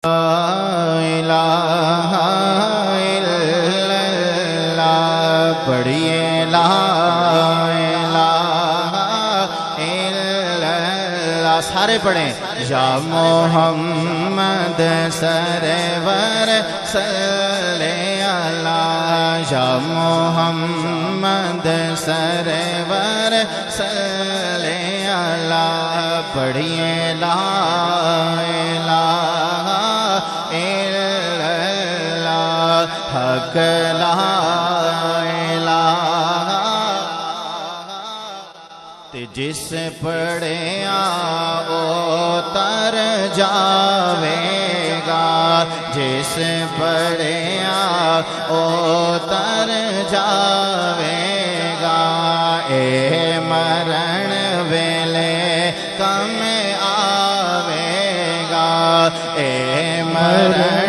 الہ الا اللہ، پڑھیے لا الہ الا اللہ، سارے پڑھیں۔ یا محمد سرور صلی اللہ، یا محمد سرور صلی اللہ، پڑھیے لا الہ الا اللہ، حق لا الہ، تے جس پڑھیا او تر جاوے گا، جس پڑھیا او تر جاوے گا، اے مرن ویلے کم آوے گا، اے مرن